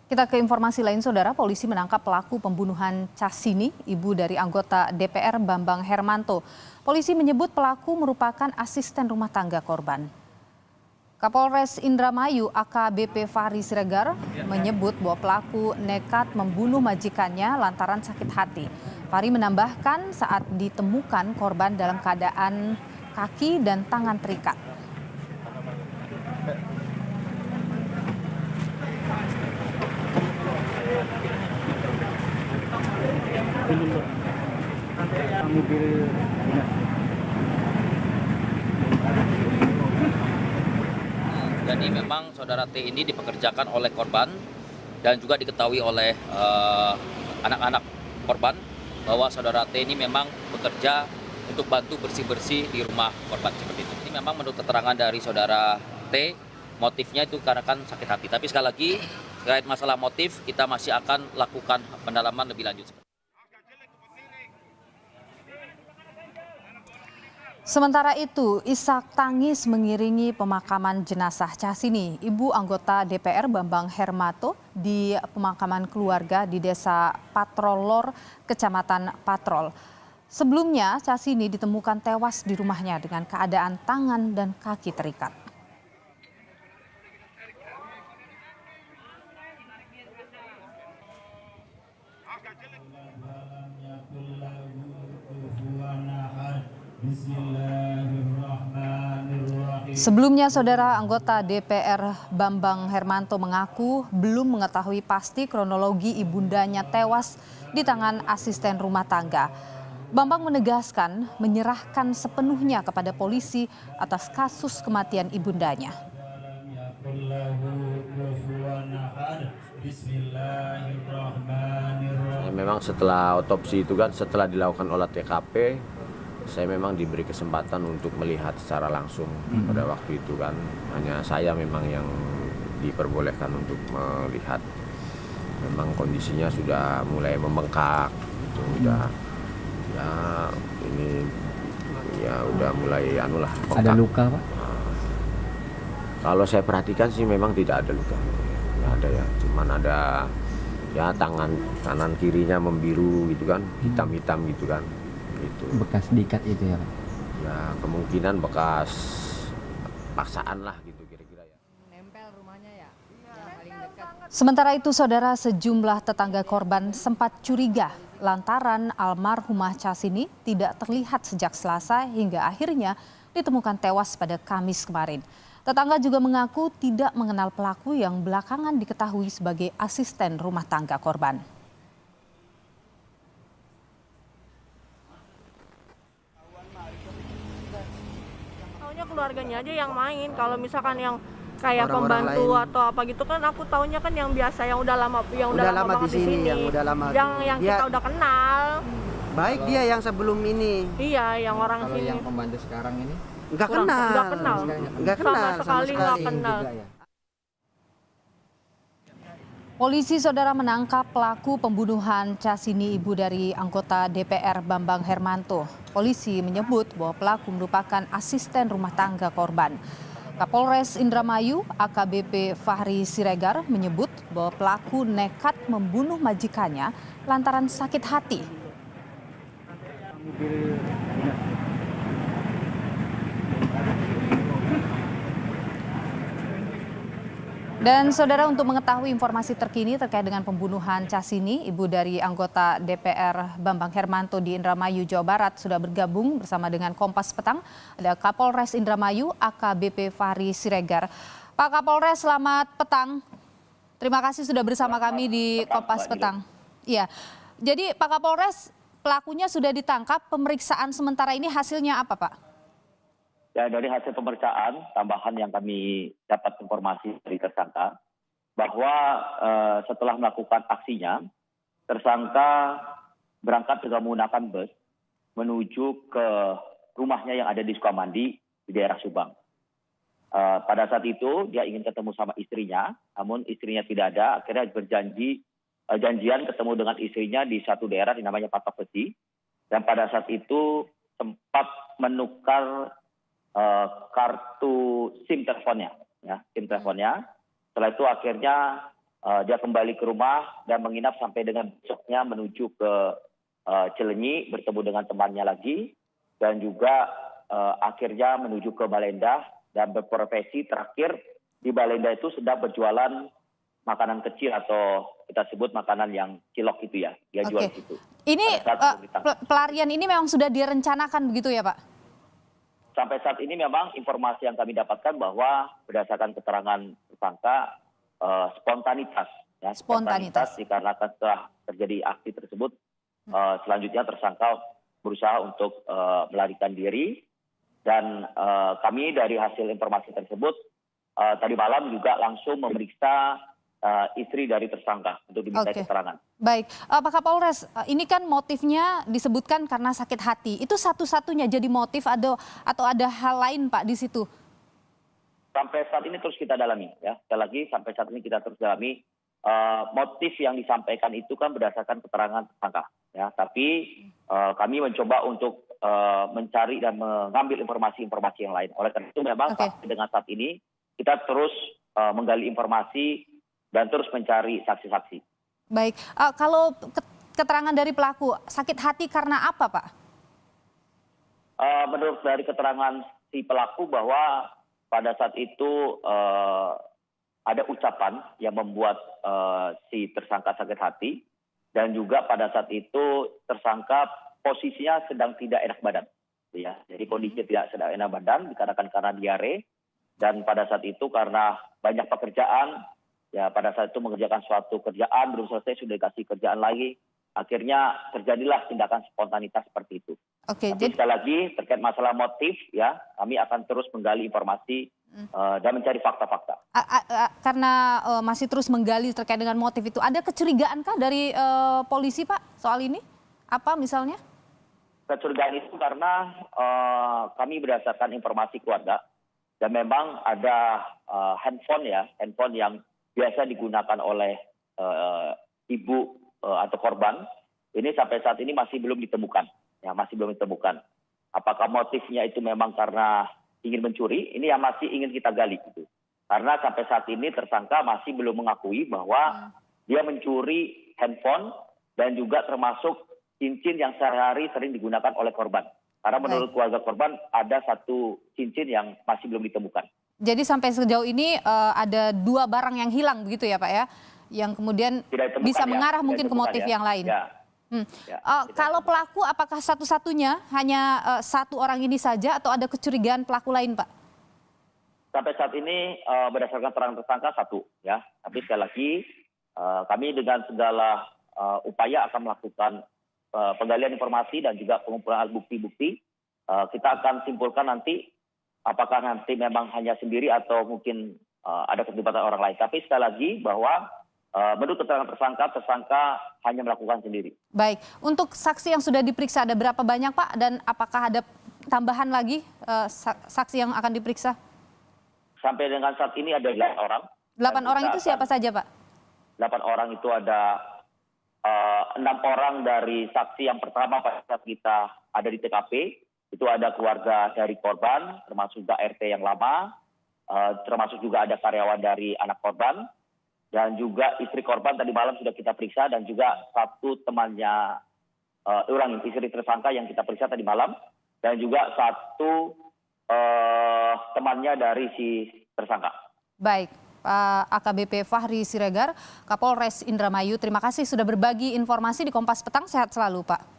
Kita ke informasi lain, Saudara. Polisi menangkap pelaku pembunuhan Casini, ibu dari anggota DPR Bambang Hermanto. Polisi menyebut pelaku merupakan asisten rumah tangga korban. Kapolres Indramayu AKBP Fahri Siregar menyebut bahwa pelaku nekat membunuh majikannya lantaran sakit hati. Fahri menambahkan saat ditemukan korban dalam keadaan kaki dan tangan terikat. Jadi memang saudara T ini dipekerjakan oleh korban dan juga diketahui oleh anak-anak korban bahwa saudara T ini memang bekerja untuk bantu bersih-bersih di rumah korban seperti itu. Ini memang menurut keterangan dari saudara T, motifnya itu karena kan sakit hati. Tapi sekali lagi terkait masalah motif kita masih akan lakukan pendalaman lebih lanjut. Sementara itu, isak tangis mengiringi pemakaman jenazah Casini, ibu anggota DPR Bambang Hermanto di pemakaman keluarga di Desa Patrolor, Kecamatan Patrol. Sebelumnya, Casini ditemukan tewas di rumahnya dengan keadaan tangan dan kaki terikat. Sebelumnya, Saudara, anggota DPR Bambang Hermanto mengaku belum mengetahui pasti kronologi ibundanya tewas di tangan asisten rumah tangga. Bambang menegaskan menyerahkan sepenuhnya kepada polisi atas kasus kematian ibundanya. Memang setelah otopsi itu kan setelah dilakukan olah TKP, saya memang diberi kesempatan untuk melihat secara langsung pada waktu itu kan. Hanya saya memang yang diperbolehkan untuk melihat. Memang kondisinya sudah mulai membengkak, gitu. Udah ya ini ya udah mulai bengkak. Ada luka, Pak? Kalau saya perhatikan sih memang tidak ada luka. Nggak ada ya, cuman ada ya tangan kanan kirinya membiru gitu kan, hitam-hitam gitu kan. Gitu. Bekas diikat itu ya, Pak? Ya kemungkinan bekas paksaan lah gitu kira-kira ya. Nempel rumahnya ya, paling dekat. Sementara itu, Saudara, sejumlah tetangga korban sempat curiga lantaran almarhumah Casini tidak terlihat sejak Selasa hingga akhirnya ditemukan tewas pada Kamis kemarin. Tetangga juga mengaku tidak mengenal pelaku yang belakangan diketahui sebagai asisten rumah tangga korban. Taunya keluarganya aja yang main. Kalau misalkan yang kayak pembantu atau apa gitu kan aku taunya kan yang biasa yang udah lama banget di sini. Yang kita udah kenal. Baik dia yang sebelum ini. Iya, yang orang Kalau sini. yang pembantu sekarang ini? Enggak kenal. Sama sekali nggak kenal. Juga, ya? Polisi, Saudara, menangkap pelaku pembunuhan Casini, ibu dari anggota DPR Bambang Hermanto. Polisi menyebut bahwa pelaku merupakan asisten rumah tangga korban. Kapolres Indramayu AKBP Fahri Siregar menyebut bahwa pelaku nekat membunuh majikannya lantaran sakit hati. Dan Saudara, untuk mengetahui informasi terkini terkait dengan pembunuhan Casini, ibu dari anggota DPR Bambang Hermanto di Indramayu, Jawa Barat, sudah bergabung bersama dengan Kompas Petang. Ada Kapolres Indramayu AKBP Fahri Siregar. Pak Kapolres, selamat petang. Terima kasih sudah bersama kami di Kompas Petang. Iya, jadi Pak Kapolres, pelakunya sudah ditangkap. Pemeriksaan sementara ini hasilnya apa, Pak? Ya, dari hasil pemeriksaan tambahan yang kami dapat informasi dari tersangka bahwa setelah melakukan aksinya, tersangka berangkat dengan menggunakan bus menuju ke rumahnya yang ada di Sukamandi di daerah Subang. Pada saat itu dia ingin ketemu sama istrinya, namun istrinya tidak ada. Akhirnya janjian ketemu dengan istrinya di satu daerah di namanya Patok Besi. Dan pada saat itu sempat menukar kartu SIM teleponnya, ya, SIM teleponnya. Setelah itu akhirnya dia kembali ke rumah dan menginap sampai dengan besoknya menuju ke Cilenyi bertemu dengan temannya lagi, dan juga akhirnya menuju ke Balendah dan berprofesi terakhir di Balendah itu sedang berjualan makanan kecil atau kita sebut makanan yang cilok itu ya, dia jual di situ. Ini pelarian ini memang sudah direncanakan begitu ya Pak? Sampai saat ini memang informasi yang kami dapatkan bahwa berdasarkan keterangan tersangka spontanitas, ya, spontanitas dikarenakan setelah terjadi aksi tersebut, selanjutnya tersangka berusaha untuk melarikan diri, dan kami dari hasil informasi tersebut tadi malam juga langsung memeriksa istri dari tersangka untuk diminta keterangan. Baik, Pak Kapolres, ini kan motifnya disebutkan karena sakit hati. Itu satu-satunya jadi motif atau ada hal lain Pak di situ? Sampai saat ini terus kita dalami, ya. Sekali lagi sampai saat ini kita terus dalami. Motif yang disampaikan itu kan berdasarkan keterangan tersangka, ya. Tapi kami mencoba untuk mencari dan mengambil informasi-informasi yang lain. Oleh karena itu memang sampai dengan saat ini kita terus menggali informasi dan terus mencari saksi-saksi. Baik, kalau keterangan dari pelaku, sakit hati karena apa Pak? Menurut dari keterangan si pelaku bahwa pada saat itu ada ucapan yang membuat si tersangka sakit hati, dan juga pada saat itu tersangka posisinya sedang tidak enak badan, ya. Jadi kondisi tidak sedang enak badan dikarenakan karena diare, dan pada saat itu karena banyak pekerjaan, ya pada saat itu mengerjakan suatu kerjaan belum selesai sudah dikasih kerjaan lagi, akhirnya terjadilah tindakan spontanitas seperti itu. Tapi sekali lagi terkait masalah motif, ya kami akan terus menggali informasi dan mencari fakta-fakta. Karena masih terus menggali terkait dengan motif itu, ada kecurigaankah dari polisi Pak soal ini? Apa misalnya? Kecurigaan itu karena kami berdasarkan informasi keluarga, dan memang ada handphone yang biasa digunakan oleh ibu atau korban. Ini sampai saat ini masih belum ditemukan, ya masih belum ditemukan. Apakah motifnya itu memang karena ingin mencuri? Ini yang masih ingin kita gali gitu. Karena sampai saat ini tersangka masih belum mengakui bahwa dia mencuri handphone dan juga termasuk cincin yang sehari-hari sering digunakan oleh korban. Karena menurut keluarga korban ada satu cincin yang masih belum ditemukan. Jadi sampai sejauh ini ada 2 barang yang hilang begitu ya Pak ya? Yang kemudian bisa mengarah mungkin ke motif yang lain. Ya. Kalau pelaku apakah satu-satunya hanya 1 orang ini saja atau ada kecurigaan pelaku lain Pak? Sampai saat ini berdasarkan keterangan tersangka 1, ya. Tapi sekali lagi kami dengan segala upaya akan melakukan penggalian informasi dan juga pengumpulan bukti-bukti. Kita akan simpulkan nanti apakah nanti memang hanya sendiri atau mungkin ada keterlibatan orang lain. Tapi sekali lagi bahwa menurut keterangan tersangka hanya melakukan sendiri. Baik, untuk saksi yang sudah diperiksa ada berapa banyak Pak? Dan apakah ada tambahan lagi saksi yang akan diperiksa? Sampai dengan saat ini ada 8 orang. 8 orang itu siapa saja Pak? 8 orang itu ada 6 orang dari saksi yang pertama pada saat kita ada di TKP. Itu ada keluarga dari korban, termasuk juga RT yang lama, termasuk juga ada karyawan dari anak korban, dan juga istri korban tadi malam sudah kita periksa, dan juga 1 temannya, istri tersangka yang kita periksa tadi malam, dan juga 1 temannya dari si tersangka. Baik, Pak AKBP Fahri Siregar, Kapolres Indramayu, terima kasih sudah berbagi informasi di Kompas Petang, sehat selalu Pak.